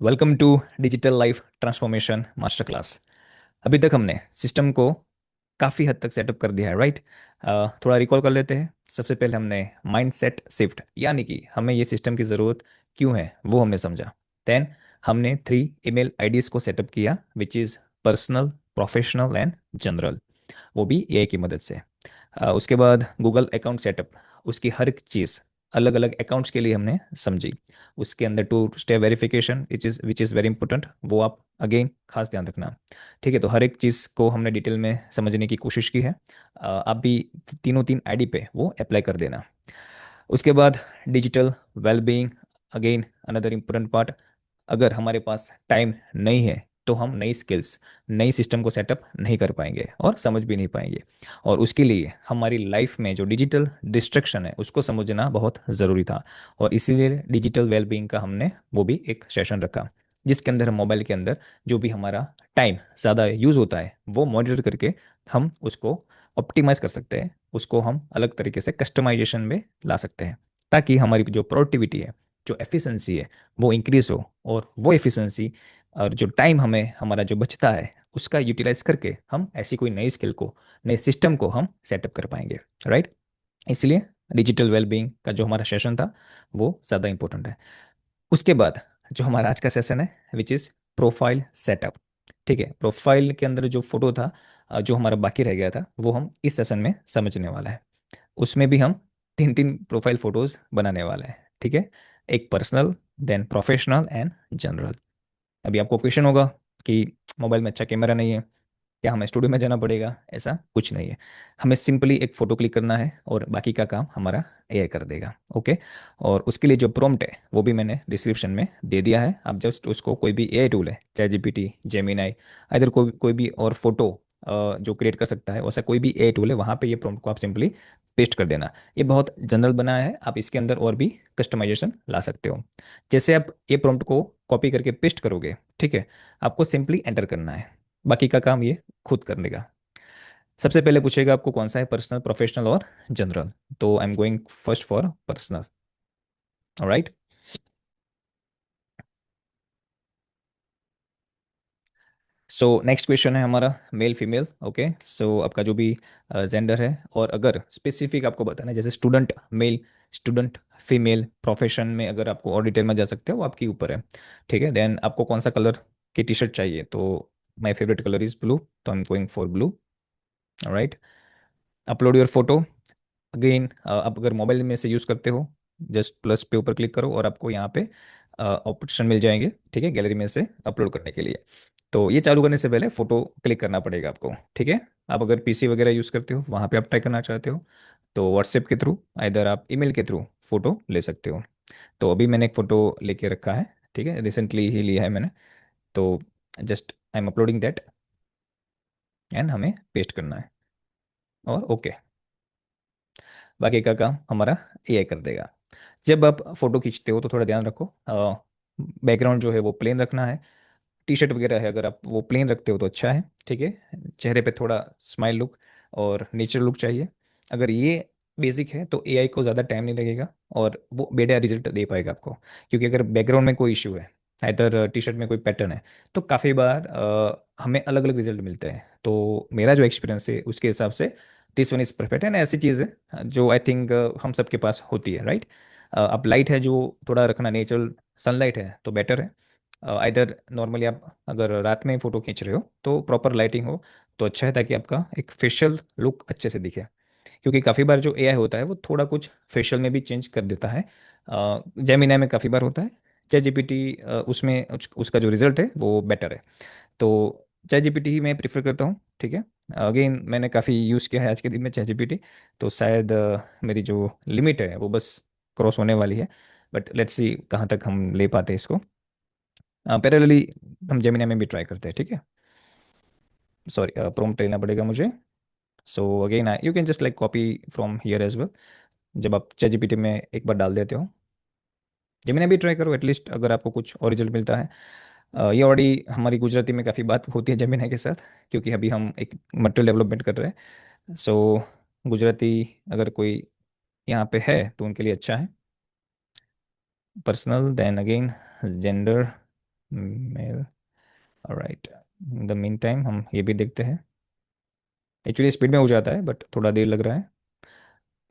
Welcome to digital life transformation master class. अभी तक हमने सिस्टम को काफ़ी हद तक सेटअप कर दिया है, राइट। थोड़ा रिकॉल कर लेते हैं। सबसे पहले हमने माइंड सेट शिफ्ट, यानी कि हमें ये सिस्टम की ज़रूरत क्यों है वो हमने समझा। देन हमने 3 ईमेल आईडीज़ को सेटअप किया, which is personal, professional and general, वो भी एआई की मदद से। उसके बाद गूगल अकाउंट सेटअप, उसकी हर एक चीज़ अलग अलग अकाउंट्स के लिए हमने समझी। उसके अंदर two step verification which is very important, वो आप अगेन खास ध्यान रखना। ठीक है, तो हर एक चीज़ को हमने डिटेल में समझने की कोशिश की है। आप भी तीनों तीन आईडी पे वो अप्लाई कर देना। उसके बाद digital wellbeing, again another important part. अगर हमारे पास टाइम नहीं है तो हम नई स्किल्स, नई सिस्टम को सेटअप नहीं कर पाएंगे और समझ भी नहीं पाएंगे। और उसके लिए हमारी लाइफ में जो डिजिटल डिस्ट्रक्शन है उसको समझना बहुत ज़रूरी था। और इसीलिए डिजिटल वेलबींग का हमने वो भी एक सेशन रखा, जिसके अंदर हम मोबाइल के अंदर जो भी हमारा टाइम ज़्यादा यूज़ होता है वो मॉनिटर करके हम उसको ऑप्टिमाइज कर सकते हैं, उसको हम अलग तरीके से कस्टमाइजेशन में ला सकते हैं, ताकि हमारी जो प्रोडक्टिविटी है, जो एफिशिएंसी है, वो इंक्रीज हो। और वो एफिशिएंसी और जो टाइम हमें हमारा जो बचता है उसका यूटिलाइज करके हम ऐसी कोई नई स्किल को, नए सिस्टम को हम सेटअप कर पाएंगे, राइट। इसलिए डिजिटल वेलबींग का जो हमारा सेशन था वो ज़्यादा इंपॉर्टेंट है। उसके बाद जो हमारा आज का सेशन है, विच इज़ प्रोफाइल सेटअप। ठीक है, प्रोफाइल के अंदर जो फोटो था, जो हमारा बाकी रह गया था, वो हम इस सेशन में समझने वाला है। उसमें भी हम तीन तीन प्रोफाइल फोटोज बनाने वाले हैं। ठीक है, एक personal, then professional and general. अभी आपको क्वेश्चन होगा कि मोबाइल में अच्छा कैमरा नहीं है, क्या हमें स्टूडियो में जाना पड़ेगा? ऐसा कुछ नहीं है। हमें सिंपली एक फ़ोटो क्लिक करना है और बाकी का काम हमारा एआई कर देगा। ओके। और उसके लिए जो प्रॉम्प्ट है वो भी मैंने डिस्क्रिप्शन में दे दिया है। आप जस्ट उसको, कोई भी एआई टूल है, चाहे जीपीटी, जेमिनाई, इधर कोई कोई भी और फोटो जो क्रिएट कर सकता है, वैसा कोई भी एआई टूल है, वहाँ पे ये प्रॉम्प्ट को आप सिंपली पेस्ट कर देना। ये बहुत जनरल बनाया है, आप इसके अंदर और भी कस्टमाइजेशन ला सकते हो। जैसे आप ये प्रॉम्प्ट को कॉपी करके पेस्ट करोगे, ठीक है, आपको सिंपली एंटर करना है, बाकी का काम ये खुद करने का। सबसे पहले पूछेगा आपको कौन सा है, पर्सनल, प्रोफेशनल और जनरल। तो I am going first for personal. Alright. So next question है हमारा मेल फीमेल। ओके, सो आपका जो भी जेंडर है, और अगर स्पेसिफिक आपको बताना है, जैसे student male, student female, profession में अगर आपको और डिटेल में जा सकते हो, वो आपके ऊपर है। ठीक है, देन आपको कौन सा कलर की टी शर्ट चाहिए, तो my favourite colour is blue, तो I am going for blue. Right. Upload your photo. Again आप अगर मोबाइल में से यूज़ करते हो, जस्ट प्लस पे ऊपर क्लिक करो और आपको यहाँ पे ऑप्शन मिल जाएंगे, ठीक है, गैलरी में से अपलोड करने के लिए। तो ये चालू करने से पहले फ़ोटो क्लिक करना पड़ेगा आपको, ठीक है। आप अगर पीसी वगैरह यूज़ करते हो, वहाँ पे आप ट्राई करना चाहते हो, तो व्हाट्सएप के थ्रू, इधर आप ईमेल के थ्रू फ़ोटो ले सकते हो। तो अभी मैंने एक फ़ोटो लेके रखा है, ठीक है, रिसेंटली ही लिया है मैंने। तो just I am uploading that and हमें पेस्ट करना है और ओके। बाकी का काम हमारा एआई कर देगा। जब आप फोटो खींचते हो तो थोड़ा ध्यान रखो, बैकग्राउंड जो है वो प्लेन रखना है। टी शर्ट वगैरह है, अगर आप वो प्लेन रखते हो तो अच्छा है, ठीक है। चेहरे पे थोड़ा स्माइल लुक और नेचर लुक चाहिए। अगर ये बेसिक है तो एआई को ज़्यादा टाइम नहीं लगेगा और वो बढ़िया रिजल्ट दे पाएगा आपको। क्योंकि अगर बैकग्राउंड में कोई इशू है, इधर टी शर्ट में कोई पैटर्न है, तो काफ़ी बार हमें अलग अलग रिजल्ट मिलते हैं। तो मेरा जो एक्सपीरियंस है उसके हिसाब से दिस वन इज़ परफेक्ट है ना। ऐसी चीज़ है जो आई थिंक हम सबके पास होती है, राइट। अब लाइट है जो थोड़ा रखना, नेचुरल सनलाइट है तो बेटर है। इधर नॉर्मली आप अगर रात में फ़ोटो खींच रहे हो तो प्रॉपर लाइटिंग हो तो अच्छा है, ताकि आपका एक फेशियल लुक अच्छे से दिखे। क्योंकि काफ़ी बार जो एआई होता है वो थोड़ा कुछ फेशियल में भी चेंज कर देता है। जेमिनाई में काफ़ी बार होता है। चैट जीपीटी उसमें उसका जो रिजल्ट है वो बेटर है। तो चैट जीपीटी ही मैं प्रीफर करता हूँ, ठीक है। अगेन मैंने काफ़ी यूज़ किया है आज के दिन में चैट जीपीटी, तो शायद मेरी जो लिमिट है वो बस क्रॉस होने वाली है। बट लेट्स सी कहाँ तक हम ले पाते हैं इसको। पैरेलली हम जेमिनी में भी ट्राई करते हैं, ठीक है। सॉरी, प्रॉम्प्ट लेना पड़ेगा मुझे। So again you can just like copy from here as well. जब आप चैट जीपीटी में एक बार डाल देते हो, जेमिनी भी ट्राई करो, एटलीस्ट अगर आपको कुछ और रिजल्ट मिलता है। ये ऑलरेडी हमारी गुजराती में काफ़ी बात होती है जेमिनी के साथ, क्योंकि अभी हम एक मटेरियल डेवलपमेंट कर रहे हैं। सो गुजराती अगर कोई यहाँ पे है तो उनके लिए अच्छा है। Personal, then again gender, male. Right. In the mean time हम ये भी देखते हैं। एक्चुअली स्पीड में हो जाता है बट थोड़ा देर लग रहा है।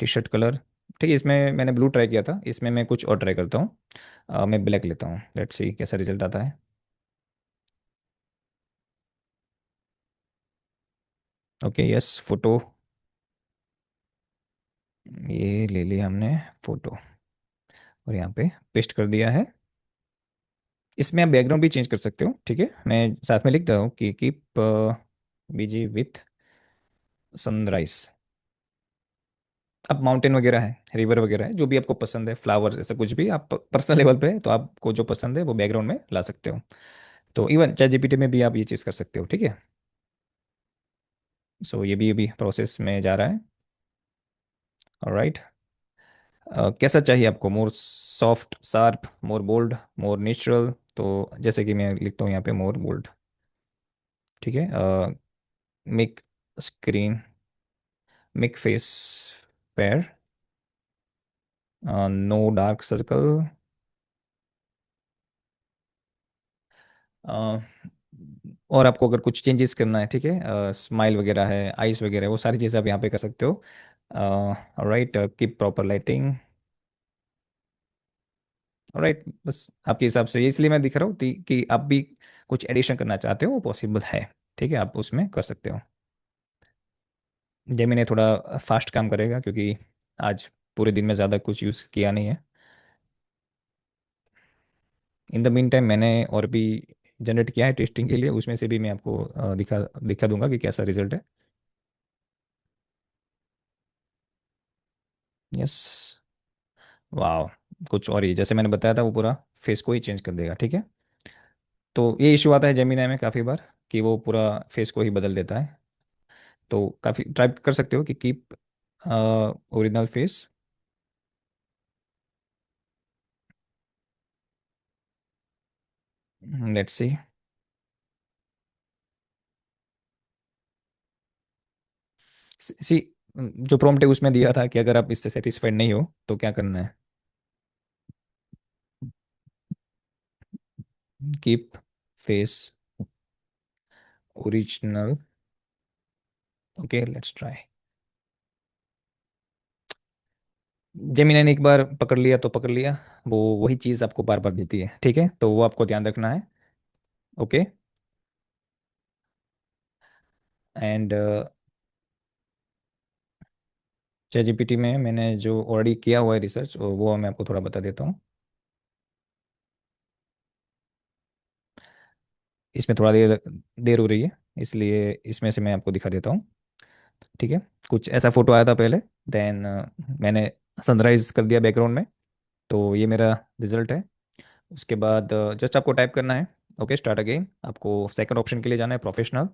टी शर्ट कलर, ठीक है, इसमें मैंने ब्लू ट्राई किया था, इसमें मैं कुछ और ट्राई करता हूँ। मैं ब्लैक लेता हूँ, लेट्स सी कैसा रिजल्ट आता है। Okay yes, photo. ये ले लिया हमने फोटो और यहाँ पे पेस्ट कर दिया है। इसमें आप बैकग्राउंड भी चेंज कर सकते हो, ठीक है, मैं साथ में लिख रहा हूँ कि कीप बीजी विथ सनराइज। अब माउंटेन वगैरह है, रिवर वगैरह है, जो भी आपको पसंद है, फ्लावर्स, ऐसा कुछ भी आप पर्सनल लेवल पे है तो आपको जो पसंद है वो बैकग्राउंड में ला सकते हो। तो इवन चैट जीपीटी में भी आप ये चीज़ कर सकते हो, ठीक है। सो ये भी अभी प्रोसेस में जा रहा है। ऑलराइट। कैसा चाहिए आपको, मोर सॉफ्ट, शार्प, मोर बोल्ड, मोर नेचुरल? तो जैसे कि मैं लिखता हूँ यहाँ पे मोर बोल्ड, ठीक है। Make screen, make face fair, no dark circle. और आपको अगर कुछ चेंजेस करना है, ठीक है, स्माइल वगैरह है, आइस वगैरह है, वो सारी चीज़ें आप यहाँ पे कर सकते हो। Right, keep proper lighting. Right, बस आपके हिसाब से ये, इसलिए मैं दिख रहा हूँ कि आप भी कुछ एडिशन करना चाहते हो, वो पॉसिबल है, ठीक है, आप उसमें कर सकते हो। जेमिनी थोड़ा फास्ट काम करेगा क्योंकि आज पूरे दिन में ज़्यादा कुछ यूज़ किया नहीं है। इन द मीन टाइम मैंने और भी जनरेट किया है टेस्टिंग के लिए, उसमें से भी मैं आपको दिखा दिखा दूंगा कि कैसा रिजल्ट है। यस। वाह। कुछ और ही, जैसे मैंने बताया था, वो पूरा फेस को ही चेंज कर देगा, ठीक है। तो ये इशू आता है जेमिनाई में काफ़ी बार कि वो पूरा फेस को ही बदल देता है। तो काफ़ी ट्राई कर सकते हो कि keep original face. Let's see. See, जो प्रॉम्प्ट है उसमें दिया था कि अगर आप इससे सेटिस्फाइड नहीं हो तो क्या करना है। Keep face original. Okay let's try. Gemini ने एक बार पकड़ लिया तो पकड़ लिया, वो वही चीज़ आपको बार बार देती है, ठीक है, तो वो आपको ध्यान रखना है। ओके। एंड चैट जीपीटी में मैंने जो ऑलरेडी किया हुआ है रिसर्च, वो मैं आपको थोड़ा बता देता हूँ। इसमें थोड़ा देर देर हो रही है, इसलिए इसमें से मैं आपको दिखा देता हूँ, ठीक है। कुछ ऐसा फोटो आया था पहले, देन मैंने सनराइज कर दिया बैकग्राउंड में, तो ये मेरा रिजल्ट है। उसके बाद जस्ट आपको टाइप करना है। ओके स्टार्ट अगेन, आपको सेकंड ऑप्शन के लिए जाना है, प्रोफेशनल,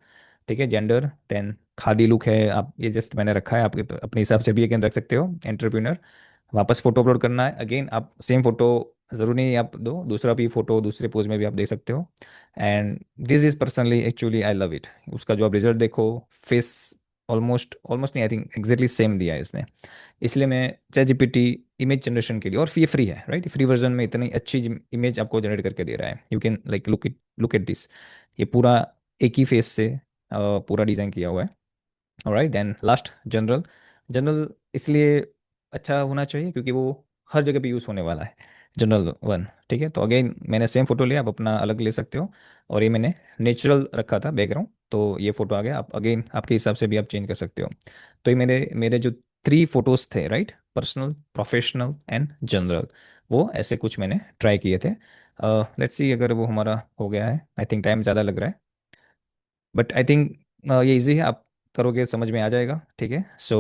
ठीक है, जेंडर, देन खादी लुक है, आप ये जस्ट मैंने रखा है, आप अपने हिसाब से भी अगेन रख सकते हो, एंटरप्रेन्योर। वापस फोटो अपलोड करना है, अगेन आप सेम फोटो, ज़रूरी नहीं आप दो, दूसरा भी फोटो दूसरे पोज में भी आप दे सकते हो। And this is personally actually I love it. उसका जो आप रिजल्ट देखो, फेस ऑलमोस्ट ऑलमोस्ट नहीं, आई थिंक एग्जैक्टली सेम दिया है इसने। इसलिए मैं चैट जीपीटी इमेज जनरेशन के लिए, और ये फ्री है, राइट, फ्री वर्जन में इतनी अच्छी इमेज आपको जनरेट करके दे रहा है, you can like look at this. ये पूरा एक ही फेस से पूरा डिज़ाइन किया हुआ है। Alright, then last general. General इसलिए अच्छा होना चाहिए क्योंकि वो हर जगह पे यूज़ होने वाला है, जनरल वन, ठीक है। तो अगेन मैंने सेम फोटो लिया, आप अपना अलग ले सकते हो। और ये मैंने नेचुरल रखा था बैकग्राउंड, तो ये फोटो आ गया, आप अगेन आपके हिसाब से भी आप चेंज कर सकते हो। तो ये मेरे मेरे जो थ्री फोटोज थे, right, personal, professional and general, वो ऐसे कुछ मैंने ट्राई किए थे। लेट्स सी अगर वो हमारा हो गया है, आई थिंक टाइम ज़्यादा लग रहा है, बट आई थिंक ये इजी है, आप करोगे समझ में आ जाएगा, ठीक है। सो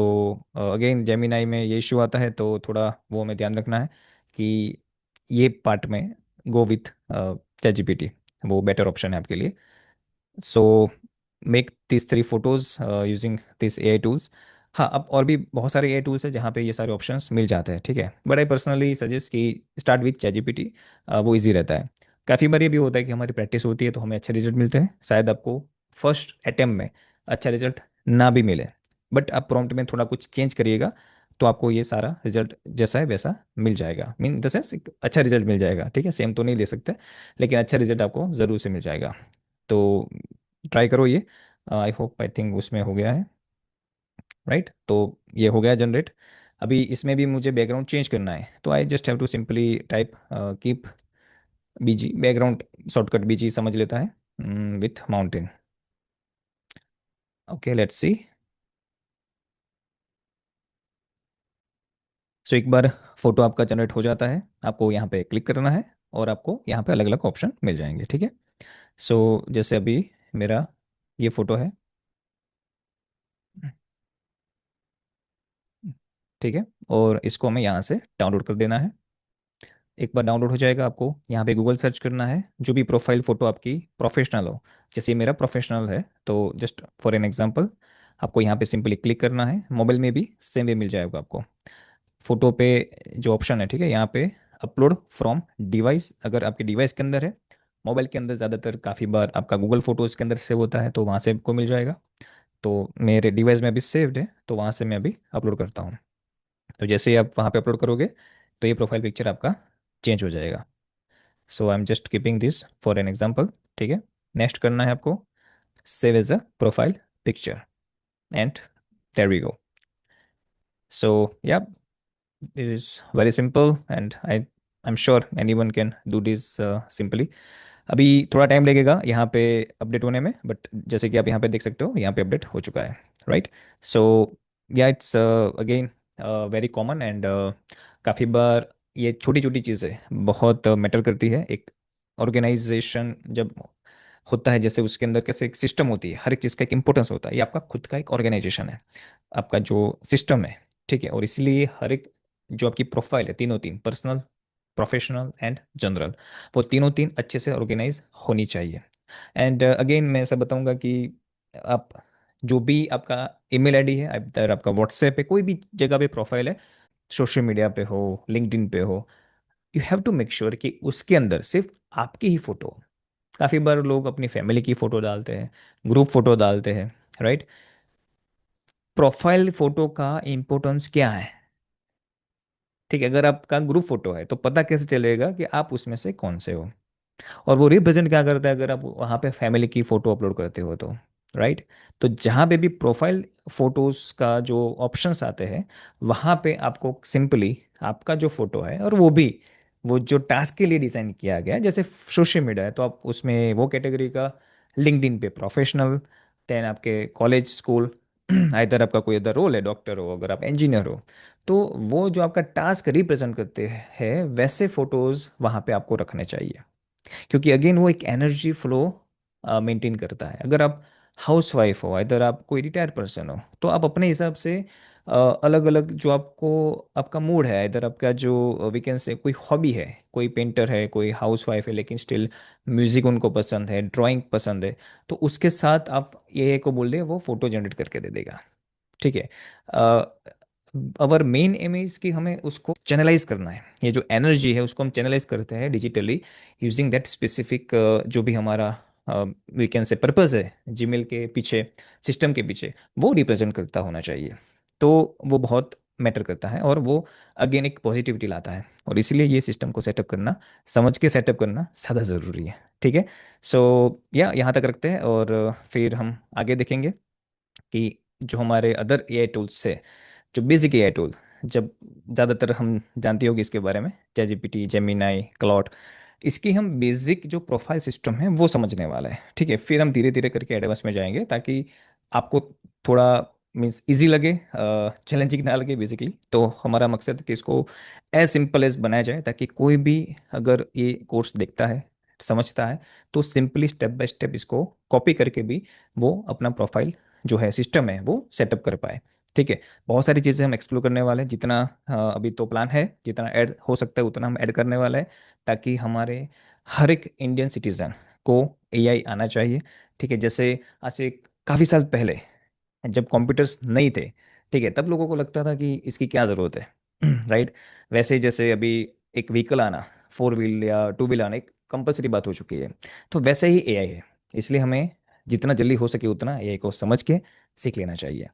अगेन जेमिनाई में ये इशू आता है तो थोड़ा वो हमें ध्यान रखना है कि ये पार्ट में गो विथ चैट जीपीटी, वो बेटर ऑप्शन है आपके लिए। So make this three photos using this AI tools. हाँ, अब और भी बहुत सारे एआई टूल्स हैं जहाँ पे ये सारे ऑप्शंस मिल जाते हैं, ठीक है, बट आई पर्सनली सजेस्ट कि स्टार्ट विथ चैट जीपीटी, वो इजी रहता है। काफ़ी बार ये भी होता है कि हमारी प्रैक्टिस होती है तो हमें अच्छे रिजल्ट मिलते हैं, शायद आपको फर्स्ट अटेम्प्ट में अच्छा रिजल्ट ना भी मिले, बट आप प्रॉम्प्ट में थोड़ा कुछ चेंज करिएगा तो आपको ये सारा रिजल्ट जैसा है वैसा मिल जाएगा, मीन द सेंस एक अच्छा रिजल्ट मिल जाएगा, ठीक है, सेम तो नहीं ले सकते, लेकिन अच्छा रिजल्ट आपको ज़रूर से मिल जाएगा। तो ट्राई करो ये। आई होप, आई थिंक उसमें हो गया है, राइट? तो ये हो गया जनरेट। अभी इसमें भी मुझे बैकग्राउंड चेंज करना है, तो I just have to simply type keep BG background, shortcut BG समझ लेता है, with mountain. Okay, let's see. So एक बार फोटो आपका जनरेट हो जाता है, आपको यहाँ पे क्लिक करना है और आपको यहाँ पे अलग अलग ऑप्शन मिल जाएंगे, ठीक है। सो जैसे अभी मेरा ये फोटो है, ठीक है, और इसको हमें यहाँ से डाउनलोड कर देना है। एक बार डाउनलोड हो जाएगा, आपको यहाँ पे गूगल सर्च करना है, जो भी प्रोफाइल फ़ोटो आपकी प्रोफेशनल हो। जैसे ये मेरा प्रोफेशनल है, तो जस्ट फॉर एन एग्जांपल आपको यहाँ पे सिंपली क्लिक करना है। मोबाइल में भी सेम वे मिल जाएगा आपको। फ़ोटो पे जो ऑप्शन है, ठीक है, यहाँ पे अपलोड फ्रॉम डिवाइस, अगर आपके डिवाइस के अंदर है। मोबाइल के अंदर ज़्यादातर काफ़ी बार आपका गूगल फोटोज़ के अंदर सेव होता है, तो वहाँ से आपको मिल जाएगा। तो मेरे डिवाइस में अभी सेव्ड है, तो वहाँ से मैं अभी अपलोड करता हूँ। तो जैसे ही आप वहाँ पे अपलोड करोगे, तो ये प्रोफाइल पिक्चर आपका चेंज हो जाएगा। So I am just keeping this for an example, ठीक है। नेक्स्ट करना है आपको, save as a profile picture, and there we go. So yeah, this is very simple and I am sure anyone can do this simply. अभी थोड़ा time लगेगा यहाँ पे अपडेट होने में, बट जैसे कि आप यहाँ पे देख सकते हो, यहाँ पे अपडेट हो चुका है, राइट? सो या, it's again very common, and काफ़ी बार ये छोटी छोटी चीज़ें बहुत मैटर करती है। एक ऑर्गेनाइजेशन जब होता है, जैसे उसके अंदर कैसे एक सिस्टम होती है, हर एक चीज़ का एक इंपॉर्टेंस होता है। ये आपका खुद का एक ऑर्गेनाइजेशन है, आपका जो सिस्टम है, ठीक है। और इसलिए हर एक जो आपकी प्रोफाइल है, तीनों तीन, पर्सनल, प्रोफेशनल एंड जनरल, वो तीनों तीन अच्छे से ऑर्गेनाइज होनी चाहिए। एंड अगेन मैं ऐसा बताऊंगा कि आप जो भी आपका ईमेल आईडी है, अगर आपका व्हाट्सएप पे कोई भी जगह पे प्रोफाइल है, सोशल मीडिया पे हो, लिंक्डइन पे हो, you have to make sure कि उसके अंदर सिर्फ आपकी ही फोटो हो। काफ़ी बार लोग अपनी फैमिली की फ़ोटो डालते हैं, ग्रुप फ़ोटो डालते हैं, राइट? प्रोफाइल फ़ोटो का इम्पोर्टेंस क्या है? ठीक है, अगर आपका ग्रुप फ़ोटो है तो पता कैसे चलेगा कि आप उसमें से कौन से हो? और वो रिप्रेजेंट क्या करता है अगर आप वहाँ पे फैमिली की फ़ोटो अपलोड करते हो तो, राइट? तो जहाँ पे भी प्रोफाइल फ़ोटोज़ का जो ऑप्शंस आते हैं, वहाँ पे आपको सिंपली आपका जो फ़ोटो है, और वो भी वो जो टास्क के लिए डिज़ाइन किया गया है, जैसे सोशल मीडिया है तो आप उसमें वो कैटेगरी का, लिंक्डइन पे प्रोफेशनल, देन आपके कॉलेज स्कूल, इधर आपका कोई अदर रोल है, डॉक्टर हो, अगर आप इंजीनियर हो, तो वो जो आपका टास्क रिप्रेजेंट करते हैं वैसे फ़ोटोज़ वहाँ पे आपको रखने चाहिए। क्योंकि अगेन वो एक एनर्जी फ्लो मेंटेन करता है। अगर आप हाउस वाइफ हो, इधर आप कोई रिटायर्ड पर्सन हो, तो आप अपने हिसाब से अलग अलग जो आपको आपका मूड है, इधर आपका जो वीकेंड से कोई हॉबी है, कोई पेंटर है, कोई हाउस वाइफ है लेकिन स्टिल म्यूजिक उनको पसंद है, ड्राइंग पसंद है, तो उसके साथ आप ये को बोल दे, वो फोटो जनरेट करके दे देगा, ठीक है। अवर मेन एम इज कि हमें उसको चैनलाइज करना है। ये जो एनर्जी है उसको हम चैनलाइज करते हैं डिजिटली, यूजिंग दैट स्पेसिफिक जो भी हमारा वी कैन से पर्पज़ है जीमेल के पीछे, सिस्टम के पीछे, वो रिप्रेजेंट करता होना चाहिए। तो वो बहुत मैटर करता है, और वो अगेन एक पॉजिटिविटी लाता है, और इसीलिए ये सिस्टम को सेटअप करना, समझ के सेटअप करना ज़्यादा ज़रूरी है, ठीक है। सो या यहाँ तक रखते हैं, और फिर हम आगे देखेंगे कि जो हमारे अदर एआई टूल्स है, जो बेसिक एआई टूल, जब ज़्यादातर हम जानते होंगे इसके बारे में, चैटजीपीटी, जेमिनाई, क्लॉड, इसकी हम बेसिक जो प्रोफाइल सिस्टम है वो समझने वाला है, ठीक है। फिर हम धीरे धीरे करके एडवांस में जाएंगे, ताकि आपको थोड़ा मीन्स इजी लगे, चैलेंजिंग ना लगे बेसिकली। तो हमारा मकसद है कि इसको एज सिंपल एज बनाया जाए, ताकि कोई भी अगर ये कोर्स देखता है, समझता है, तो सिंपली स्टेप बाय स्टेप इसको कॉपी करके भी वो अपना प्रोफाइल जो है, सिस्टम है, वो सेटअप कर पाए, ठीक है। बहुत सारी चीज़ें हम एक्सप्लोर करने वाले हैं, जितना अभी तो प्लान है, जितना ऐड हो सकता है उतना हम ऐड करने वाले हैं, ताकि हमारे हर एक इंडियन सिटीजन को एआई आना चाहिए, ठीक है। जैसे आज से काफ़ी साल पहले जब कंप्यूटर्स नहीं थे, ठीक है, तब लोगों को लगता था कि इसकी क्या ज़रूरत है, राइट? वैसे ही जैसे अभी एक व्हीकल आना, फोर व्हील या टू व्हील आना एक कंपलसरी बात हो चुकी है, तो वैसे ही एआई है। इसलिए हमें जितना जल्दी हो सके उतना एआई को समझ के सीख लेना चाहिए।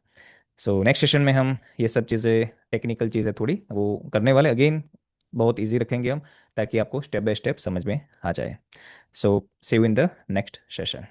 सो नेक्स्ट सेशन में हम ये सब चीज़ें, टेक्निकल चीज़ें थोड़ी वो करने वाले, अगेन बहुत इजी रखेंगे हम, ताकि आपको स्टेप बाय स्टेप समझ में आ जाए। So see you in the next session.